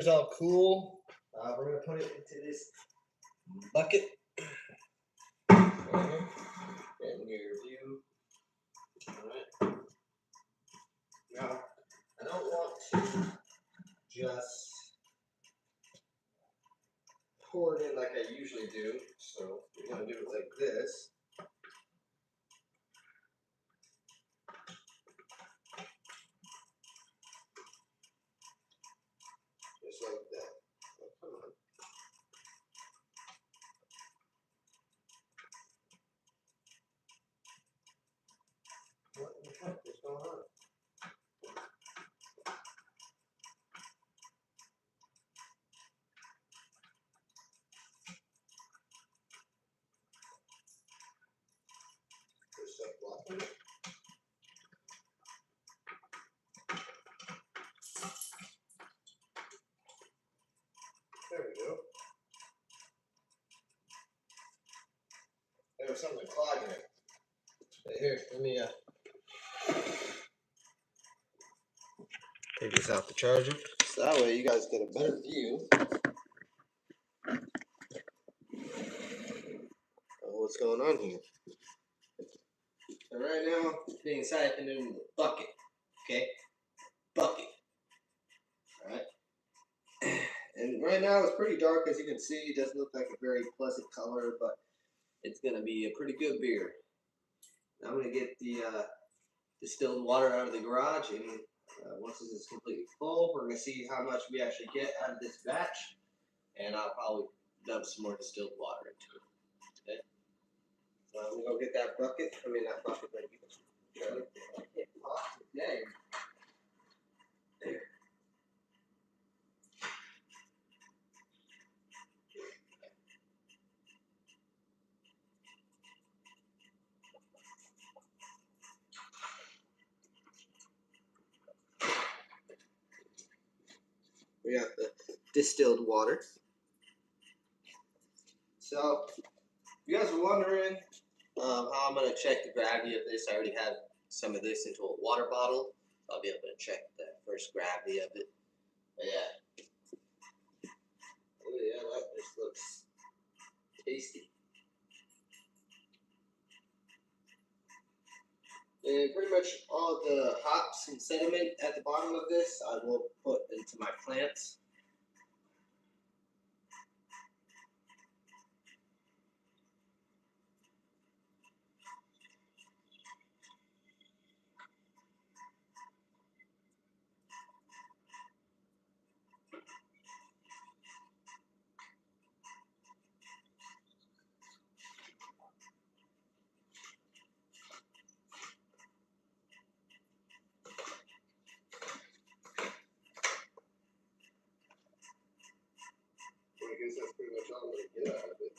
It's all cool. We're gonna put it into this bucket. Right here. Getting your view. Alright. Now, I don't want to just pour it in like I usually do, so we're gonna do it like this. Just like that. Oh, come on. What the heck is going on? There's stuff blocking it. There we go. There was something clogging it. Right here, let me take this out the charger. So that way you guys get a better view of what's going on here. So right now, it's being siphoned into the bucket. Okay? Bucket. Alright? And right now it's pretty dark, as you can see. It doesn't look like a very pleasant color, but it's going to be a pretty good beer. Now I'm going to get the distilled water out of the garage, and once this is completely full, we're going to see how much we actually get out of this batch, and I'll probably dump some more distilled water into it. Okay? So I'm going to go get that bucket. I mean, not bucket, but Charlie. I can't talk today. There. We got the distilled water. So, if you guys are wondering how I'm going to check the gravity of this, I already have some of this into a water bottle. So I'll be able to check the first gravity of it. But yeah. Oh yeah, that just looks tasty. And pretty much all the hops and sediment at the bottom of this, I will put into my plants. I guess that's pretty much all I'm going to get out of it.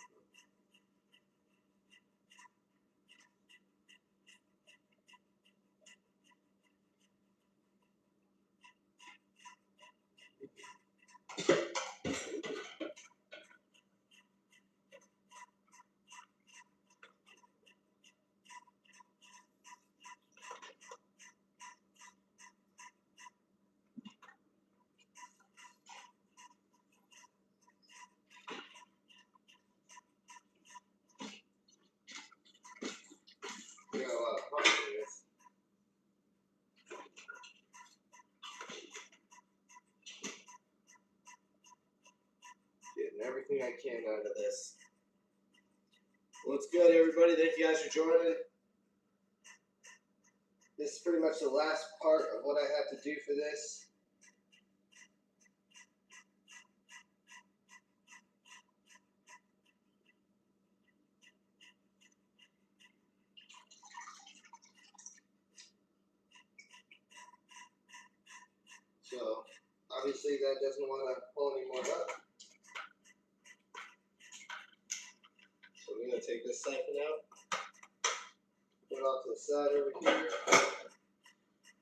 We got a lot of hops in this. Getting everything I can out of this. Well, it's good, everybody. Thank you guys for joining. This is pretty much the last part of what I have to do for this. So, obviously that doesn't want to pull any more up. So we're going to take this siphon out. Put it off to the side over here.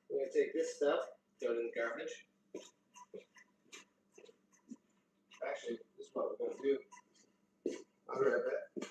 We're going to take this stuff, throw it in the garbage. Actually, this is what we're going to do. I'll be right back.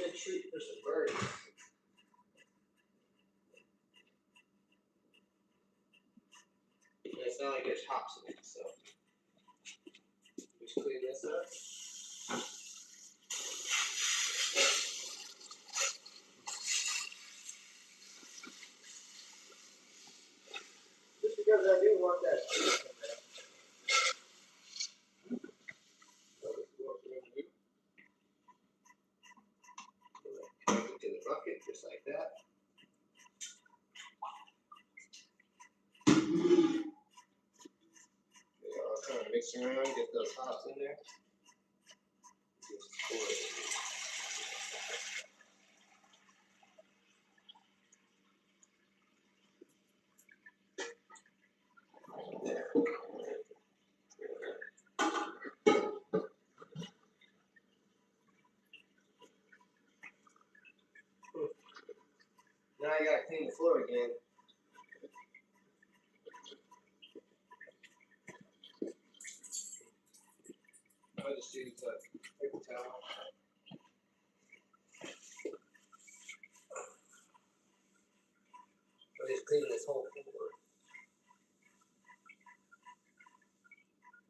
good treat for some birds. It's not like there's hops in it, so just clean this up. Just because I do want that juice in there. So this is what we're gonna do. Dump it to the bucket just like that. I'll kind of mix around, get those hops in there. Just pour it in. Now I gotta clean the floor again. I'll just use a paper towel. I'll just clean this whole floor.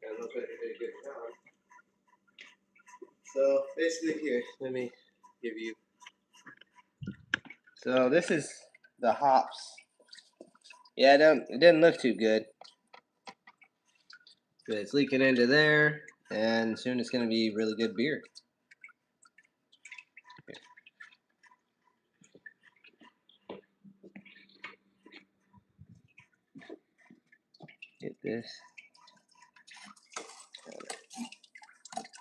And look at it a good job. So basically here, let me give you. So this is the hops. Yeah, it didn't look too good. But it's leaking into there, and soon it's gonna be really good beer. Get this.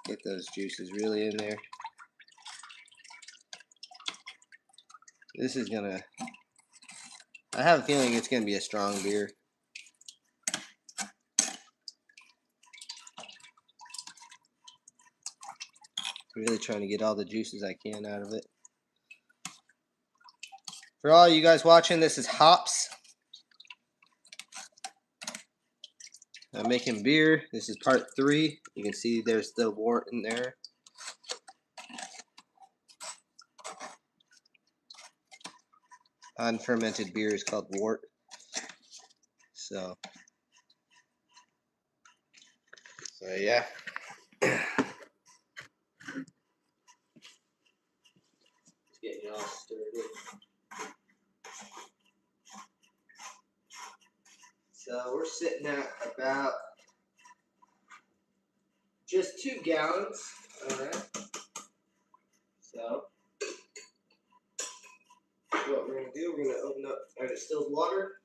Get those juices really in there. This is gonna, I have a feeling it's gonna be a strong beer. Really trying to get all the juices I can out of it. For all you guys watching, this is hops. I'm making beer. This is part 3. You can see there's the wort in there. Unfermented beer is called wort. So yeah. Just getting it all stirred in. So we're sitting at about just 2 gallons. Alright. So what we're gonna do, we're gonna open up our distilled water.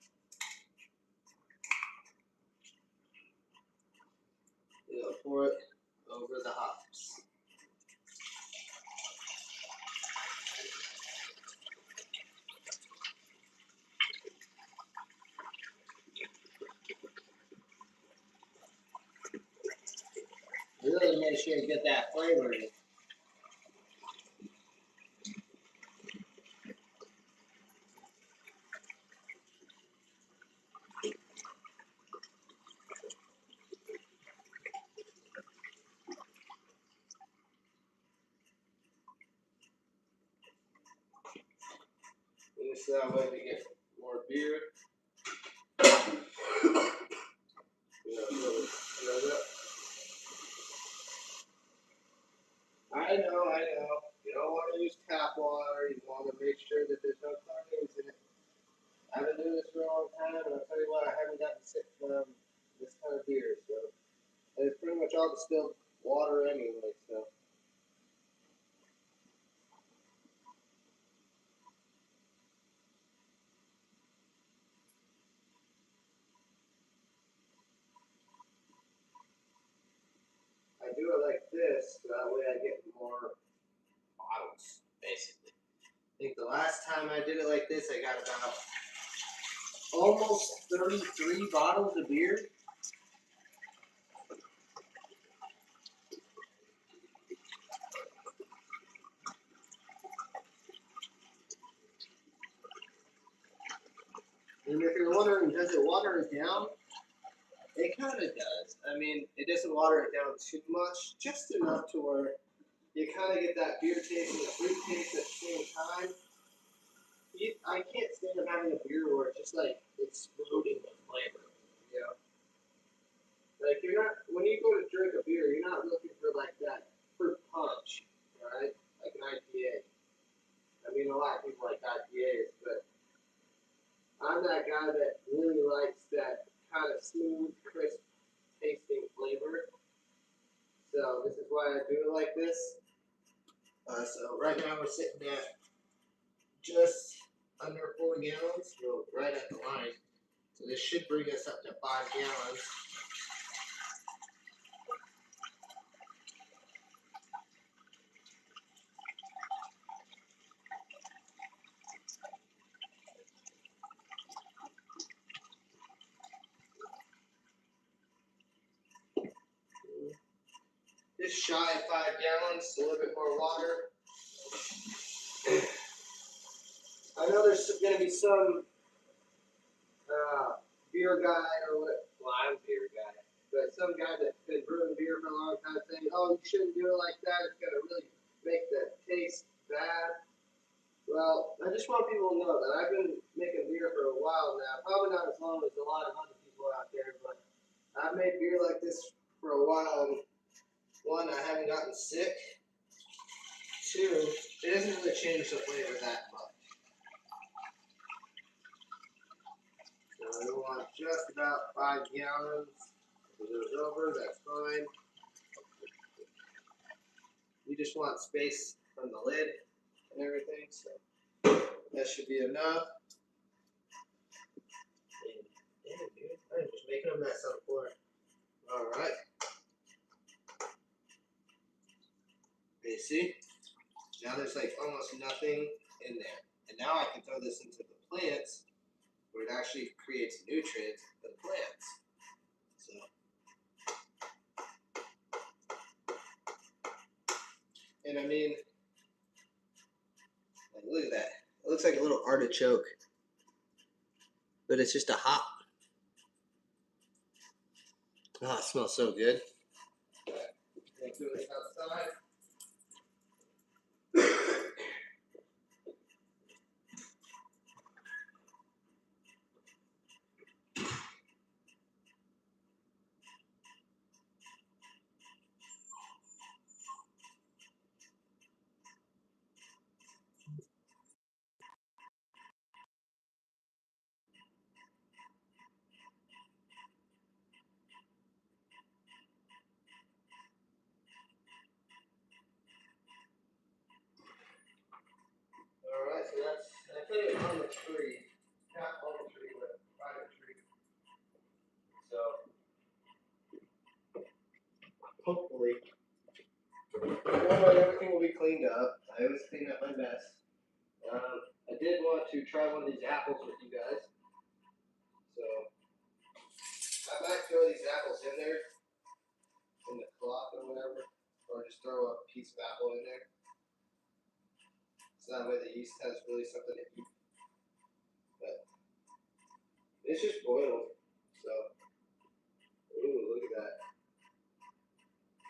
We'll pour it over the hops. Really make sure you get that flavor in. This that way to get more beer. I know. You don't want to use tap water. You want to make sure that there's no chlorines in it. I've been doing this for a long time, and I'll tell you what, I haven't gotten sick from this kind of beer. So, and it's pretty much all distilled water anyway. So. I do it like this, so that way I get more bottles, basically. I think the last time I did it like this, I got about almost 33 bottles of beer. And if you're wondering, does it water it down? It kind of does. I mean, it doesn't water it down too much, just enough to where you kind of get that beer taste and the fruit taste at the same time. I can't stand having a beer where it's just like exploding with flavor. You know, like you're not when you go to drink a beer, you're not looking for like that fruit punch, right? Like an IPA. I mean, a lot of people like IPAs, but I'm that guy that really likes that kind of smooth, crisp tasting flavor. So this is why I do it like this. So right now we're sitting at just under 4 gallons, so right at the line. So this should bring us up to 5 gallons. Just shy of 5 gallons, a little bit more water. I know there's going to be some beer guy or what? Well, I'm a beer guy, but some guy that's been brewing beer for a long time saying, "Oh, you shouldn't do it like that. It's going to really make the taste bad." Well, I just want people to know that I've been making beer for a while now. Probably not as long as a lot of other people out there, but I've made beer like this for a while. And one, I haven't gotten sick. Two, it doesn't really change the flavor that much. So we want just about 5 gallons. If it goes over, that's fine. You just want space from the lid and everything, so that should be enough. Damn, dude, I'm just making a mess on the floor. All right. You see? Now there's like almost nothing in there. And now I can throw this into the plants where it actually creates nutrients for the plants. So, and I mean, like, look at that. It looks like a little artichoke, but it's just a hop. Oh, it smells so good. Let's do this outside. All right, so that's, I put it on the tree, not on the tree, but by the tree. So, hopefully, everything will be cleaned up. I always clean up my mess. I did want to try one of these apples with you guys. So, I might throw these apples in there, in the cloth or whatever, or just throw a piece of apple in there. So that way the yeast has really something to eat. But it's just boiled. So, ooh, look at that.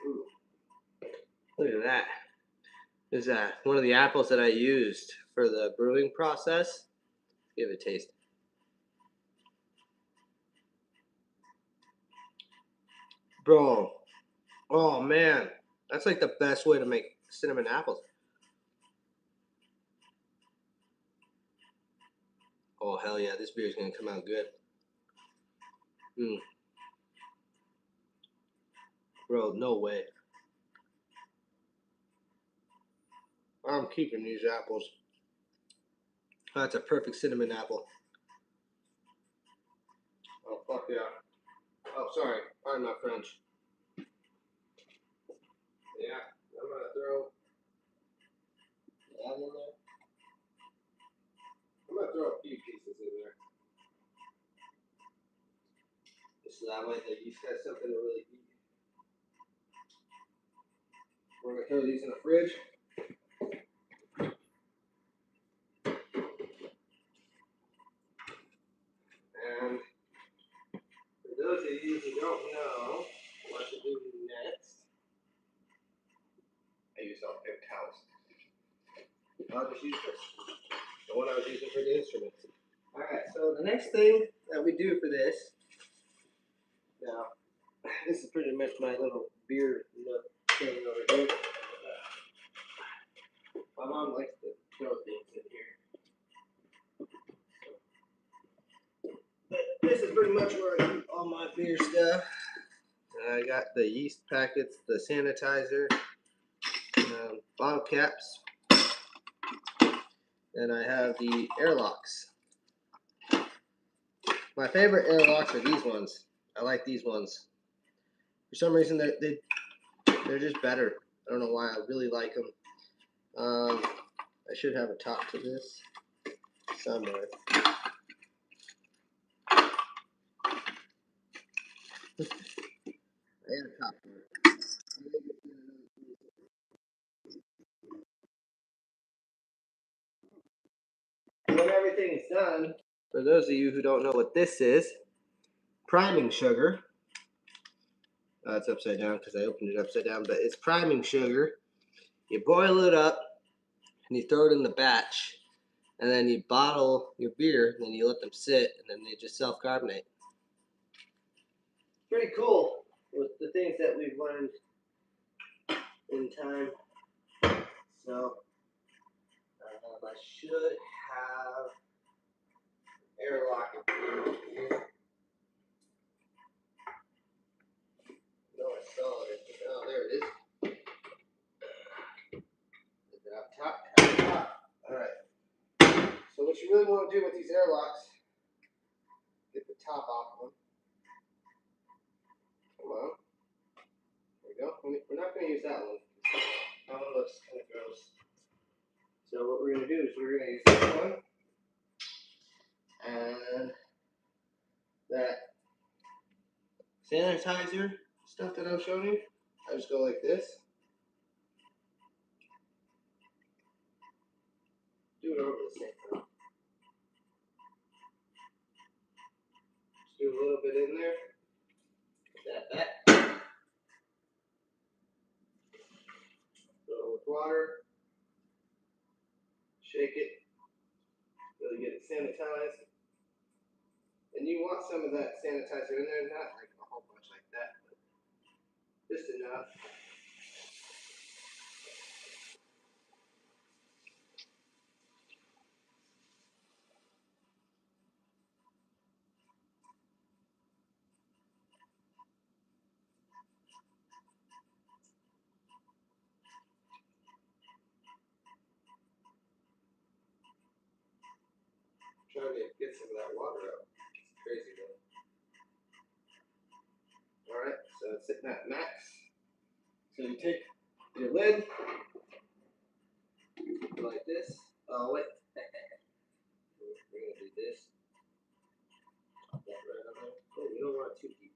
Ooh. Look at that. This is one of the apples that I used for the brewing process. Give it a taste. Bro, oh man, that's like the best way to make cinnamon apples. Oh hell yeah, this beer is gonna come out good. Bro, no way. I'm keeping these apples. That's a perfect cinnamon apple. Oh fuck yeah. Oh sorry, pardon my French. Yeah, I'm gonna throw that in there. I'm gonna throw a few pieces in there. So that way the yeast has something to really eat. We're gonna throw these in the fridge. And for those of you who don't know what to do next, I use on paper towels. I'll just use this. The one I was using for the instruments. Alright, so the next thing that we do for this, now, this is pretty much my little beer nook thing over here. My mom likes to throw things in here. But this is pretty much where I keep all my beer stuff. I got the yeast packets, the sanitizer, bottle caps, and I have the airlocks. My favorite airlocks are these ones. I like these ones. For some reason, they're just better. I don't know why. I really like them. I should have a top to this somewhere. I had a top for it. When everything is done, for those of you who don't know what this is, priming sugar. It's upside down because I opened it upside down, but it's priming sugar. You boil it up and you throw it in the batch, and then you bottle your beer, and then you let them sit, and then they just self-carbonate. Pretty cool with the things that we've learned in time. So I should have airlock here. No, I saw it. Oh, there it is. Is it up top? Up top. All right. So what you really want to do with these airlocks, get the top off of them. Come on. There we go. We're not going to use that one. That one looks kind of gross. So what we're going to do is we're going to use this one and that sanitizer stuff that I'm showing you. I just go like this. Do it over the same time. Just do a little bit in there. That. Fill it with water. Shake it. Really get it sanitized. And you want some of that sanitizer in there, not like a whole bunch like that, but just enough. Trying to get some of that water out. It's crazy though. Alright, so it's sitting at max. So you take your lid, like this. Oh wait. We're gonna do this. Pop that right on there. Oh, we don't want it too deep.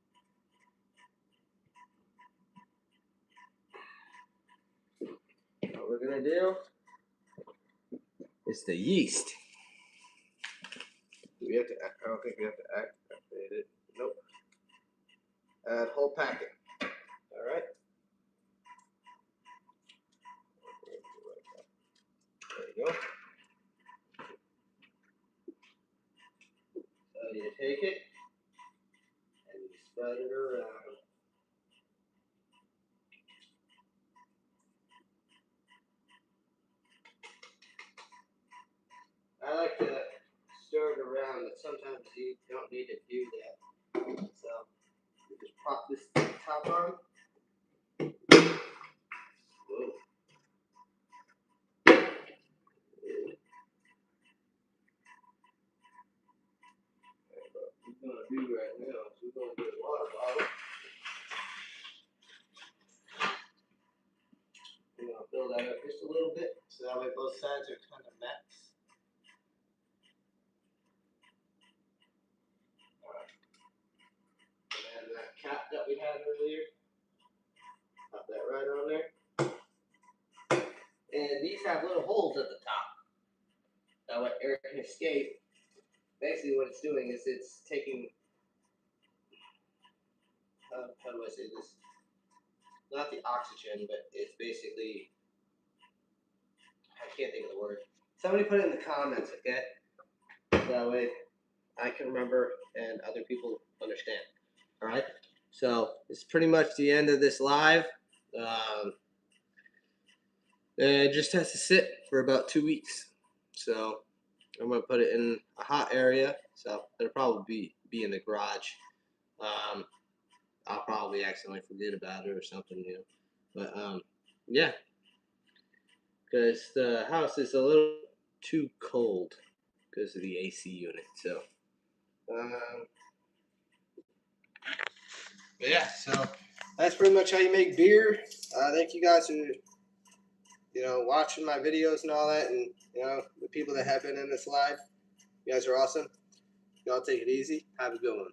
What we're gonna do is the yeast. Do we have to? I don't think we have to activate it. Nope. Add whole packet. All right. There you go. So you take it and you spread it around. I like to stir it around, but sometimes you don't need to do that. So you just pop this top on. Whoa. What we're gonna do right now is we're gonna get a water bottle. We're gonna fill that up just a little bit, so that way both sides are kind of max. Alright. And then that cap that we had earlier, pop that right on there. And these have little holes at the top. That way air can escape. Basically what it's doing is it's taking, how do I say this? Not the oxygen, but it's basically I can't think of the word. Somebody put it in the comments, okay? That way I can remember and other people understand. All right. So it's pretty much the end of this live. It just has to sit for about 2 weeks. So I'm gonna put it in a hot area. So it'll probably be in the garage. I'll probably accidentally forget about it or something, you know. But yeah, because the house is a little too cold because of the AC unit. So but yeah, so that's pretty much how you make beer. Thank you guys for watching my videos and all that, and the people that have been in this live. You guys are awesome. Y'all take it easy. Have a good one.